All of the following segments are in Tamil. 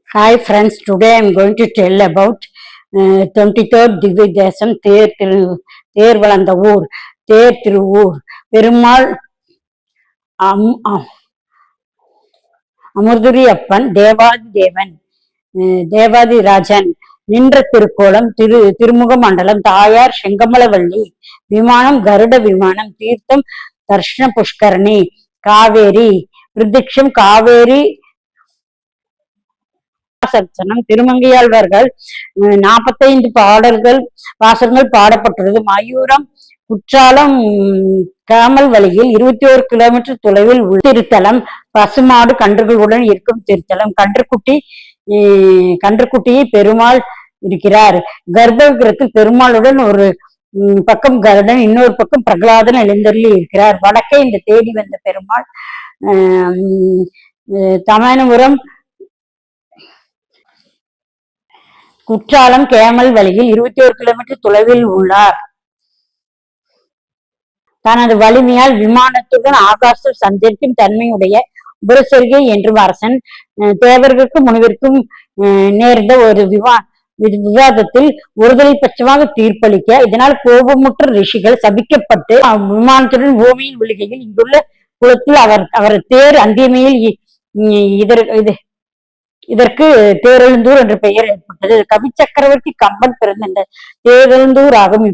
Hi friends, today I am going to tell about 23rd Divya Desam தேர் வளர்ந்த ஊர், தேர் திருவூர். பெருமாள் அமுதுரி அப்பன், தேவாதி தேவன், தேவாதி ராஜன் நின்ற திருக்கோலம், திருமுக மண்டலம், தாயார் செங்கமலவள்ளி, விமானம் கருட விமானம், தீர்த்தம் தர்ஷன புஷ்கரணி, காவேரி பிரதிக்ஷம் காவேரி சர்ச்சனம். திருமங்கையாழ்வார்கள் 45 பாடல்கள் வாசகங்கள் பாடப்பட்டுள்ளது. மயூரம் குற்றாலம் காமல் வழியில் 21 கிலோமீட்டர் தொலைவில் உள்ள திருத்தலம். பசுமாடு கன்றுகளுடன் இருக்கும் திருத்தலம். கன்றுக்குட்டியை பெருமாள் இருக்கிறார். கர்ப்பகிரகத்தில் பெருமாளுடன் ஒரு பக்கம் கருடன், இன்னொரு பக்கம் பிரகலாதன் எழுந்தருளி இருக்கிறார். வடக்கே இந்த தேடி வந்த பெருமாள் தமயனபுரம் குற்றாலம் கேமல் வழியில் 21 கிலோமீட்டர் தொலைவில் உள்ளார். தனது வலிமையால் விமானத்துடன் ஆகாசம் சஞ்சரிக்கும் தன்மையுடைய உபரசரிகை என்றும் அரசன் தேவர்களுக்கும் முனிவிற்கும் நேர்ந்த ஒரு விவாதத்தில் ஒருதலை பட்சமாக தீர்ப்பளிக்க, இதனால் கோபமுற்ற ரிஷிகள் சபிக்கப்பட்டு விமானத்துடன் பூமியில் விழுகையில் இங்குள்ள குளத்தில் அவர் தேர் அந்தியமையில் இதற்கு தேரெழுந்தூர் என்ற பெயர் ஏற்பட்டது. கவி சக்கரவர்த்தி கம்பன் பிறந்த இந்த தேரெழுந்தூர் ஆகும்.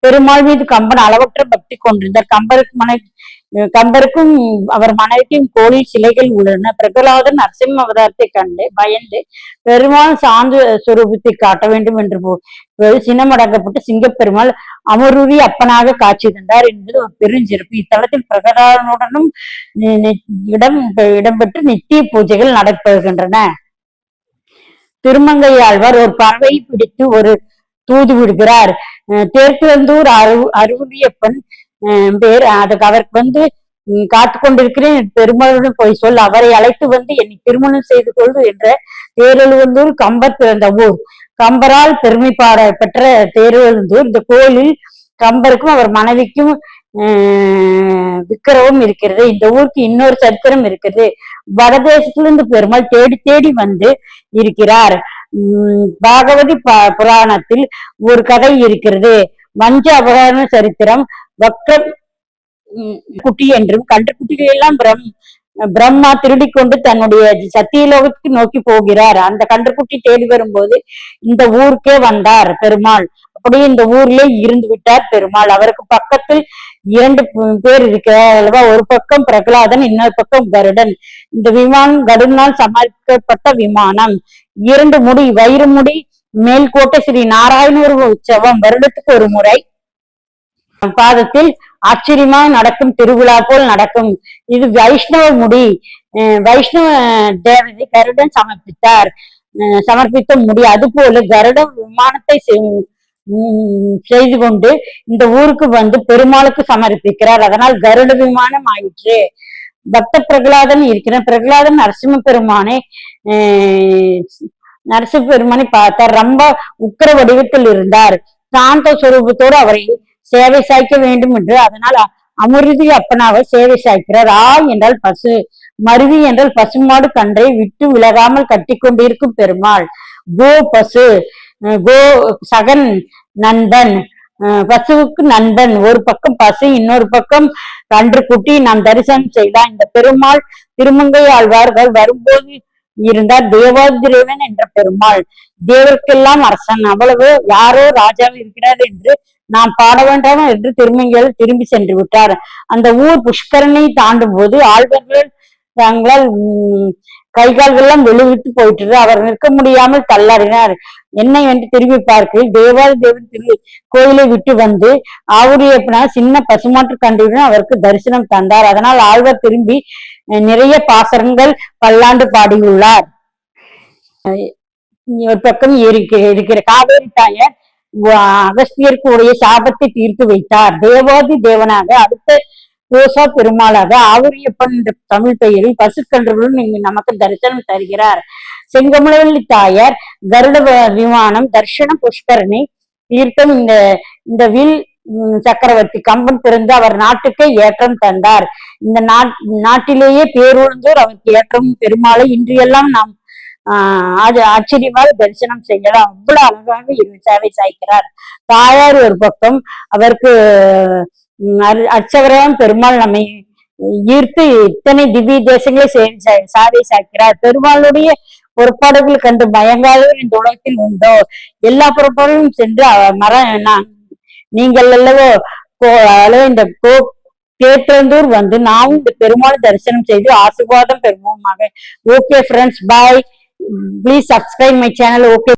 பெருமாள் மீது கம்பன் அளவற்ற பக்தி கொண்டிருந்தார். கம்பருக்கும் அவர் மனைவிக்கும் கோயில் சிலைகள் உள்ளன. பிரகலாதன் நரசிம்ம அவதாரத்தை கண்டு பயந்து பெருமாள் சாந்த சுரூபத்தை காட்ட வேண்டும் என்று சினமடங்கப்பட்டு சிங்கப்பெருமாள் அமருரி அப்பனாக காட்சி தந்தார் என்பது ஒரு பெருஞ்சிறப்பு. இத்தலத்தில் பிரகலாதனுடனும் இடம்பெற்று நித்திய பூஜைகள் நடைபெறுகின்றன. திருமங்கையாழ்வார் ஒரு பறவை பிடித்து ஒரு தூது விடுகிறார். தேர்திறந்தூர் அருவியப்பன் பேர். அதுக்கு அவருக்கு காத்து கொண்டிருக்கிறேன், பெருமாளுடன் போய் சொல், அவரை அழைத்து வந்து என்னை திருமணம் செய்து கொள்வது என்ற தேரெழுந்தூர் கம்பர் பிறந்த ஊர். கம்பரால் பெருமை பெற்ற தேரெழுந்தூர். இந்த கோயிலில் கம்பருக்கும் அவர் மனைவிக்கும் விக்கிரகம் இருக்கிறது. இந்த ஊருக்கு இன்னொரு சரித்திரம் இருக்கிறது. வடதேசத்திலிருந்து பெருமாள் தேடி தேடி வந்து இருக்கிறார். பாகவதி புராணத்தில் ஒரு கதை இருக்கிறது. மஞ்ச அபகரண சரித்திரம். வக்ர குட்டி என்றும் கன்றுக்குட்டிகள் எல்லாம் பிரம்மா திருடிக்கொண்டு தன்னுடைய சத்தியலோகத்துக்கு நோக்கி போகிறார். அந்த கன்றுக்குட்டி தேடி வரும்போது இந்த ஊருக்கே வந்தார் பெருமாள். அப்படியே இந்த ஊர்லயே இருந்து விட்டார் பெருமாள். அவருக்கு பக்கத்தில் 2 பேர் இருக்கிறார் அல்லவா? ஒரு பக்கம் பிரகலாதன், இன்னொரு பக்கம் கருடன். இந்த விமானம் கருடனால் சமாளிக்கப்பட்ட விமானம். 2 முடி வயிறு முடி மேல்கோட்டை ஸ்ரீ நாராயண உற்சவம் வருடத்துக்கு ஒரு முறை பாதத்தில் ஆச்சரியமாக நடக்கும் திருவிழா போல் நடக்கும். இது வைஷ்ணவ முடி. வைஷ்ணவ தேவதை கருடன் சமர்ப்பித்த முடி. அதுபோல கருட விமானத்தை செய்து கொண்டு இந்த ஊருக்கு வந்து பெருமாளுக்கு சமர்ப்பிக்கிறார். அதனால் கருட விமானம் ஆயிற்று. பக்த பிரகலாதன் இருக்கிறார். பிரகலாதன் நரசிம்ம பெருமானை பார்த்தார். ரொம்ப உக்கிர வடிவத்தில் இருந்தார். சாந்த சுரூபத்தோடு அவரை சேவை சாய்க்க வேண்டும் என்று அதனால் அமிர்தி அப்பனாவை சேவை சாய்க்கிறார். என்றால் பசு, மருவி என்றால் பசுமாடு கன்றை விட்டு விலகாமல் கட்டி கொண்டிருக்கும் பெருமாள். கோ பசு, கோ சகன் நண்பன், பசுவுக்கு நண்பன். ஒரு பக்கம் பசு, இன்னொரு பக்கம் கன்று குட்டி நாம் தரிசனம் செய்யலாம். இந்த பெருமாள் திருமங்கை ஆழ்வார்கள் வரும்போது இருந்தார் தேவாதிரேவன் என்ற பெருமாள். தேவர்க்கெல்லாம் அரசன். அவ்வளவு யாரோ ராஜாவை இருக்கிறார் என்று நாம் பாட வேண்டாம் என்று திருமங்கையால் திரும்பி சென்று விட்டார். அந்த ஊர் புஷ்கரணை தாண்டும் போது ஆழ்வார்கள் தங்களால் கைகால்கள்லாம் வெளிவிட்டு போயிட்டு அவர் நிற்க முடியாமல் தள்ளாடினார். என்ன என்று திரும்பி பார்க்கையில் தேவாதி தேவன் கோயிலை விட்டு வந்து ஆவுரியப்பனா சின்ன பசுமாற்று கண்டுடன் அவருக்கு தரிசனம் தந்தார். அதனால் ஆழ்வார் திரும்பி நிறைய பாசரங்கள் பல்லாண்டு பாடியுள்ளார். ஒரு பக்கம் இருக்கிற காவேரி தாயார் அகஸ்தியருக்கு உடைய சாபத்தை தீர்த்து வைத்தார். தேவாதி தேவனாக அடுத்த ரோசா பெருமாளாக ஆவுரியப்பன் என்ற தமிழ் பெயரில் பசுக்கன்றுகளும் இங்கு நமக்கு தரிசனம் தருகிறார். செங்கமலவள்ளி தாயார் கருட விமானம் தர்ஷனம் புஷ்கரணி தீர்த்தம் இந்த வில் சக்கரவர்த்தி கம்பன் பிறந்து அவர் நாட்டுக்கே ஏற்றம் தந்தார். இந்த நாட்டிலேயே பேருழுந்தோர் அவருக்கு ஏற்றம் பெருமாளை இன்றையெல்லாம் நாம் ஆச்சரியமாக தரிசனம் செய்யலாம். அவ்வளவு அழகாக சேவை சாய்க்கிறார். தாயார் ஒரு பக்கம், அவருக்கு அர்ச்சகராம் பெருமாள் நம்மை ஈர்த்து இத்தனை திவ்ய தேசங்களை சாதை சாய்க்கிறார். பெருமாளுடைய புறப்பாடுகள் கண்டு மயங்காதவர் இந்த உலகத்தில் உண்டோ? எல்லா புறப்பாடுகளும் சென்று நீங்கள் அல்லவோ இந்த தேற்றந்தூர் வந்து நாமும் இந்த பெருமாள் தரிசனம் செய்து ஆசீர்வாதம் பெறுவோமாக. Okay friends, bye. Please subscribe my channel. Okay.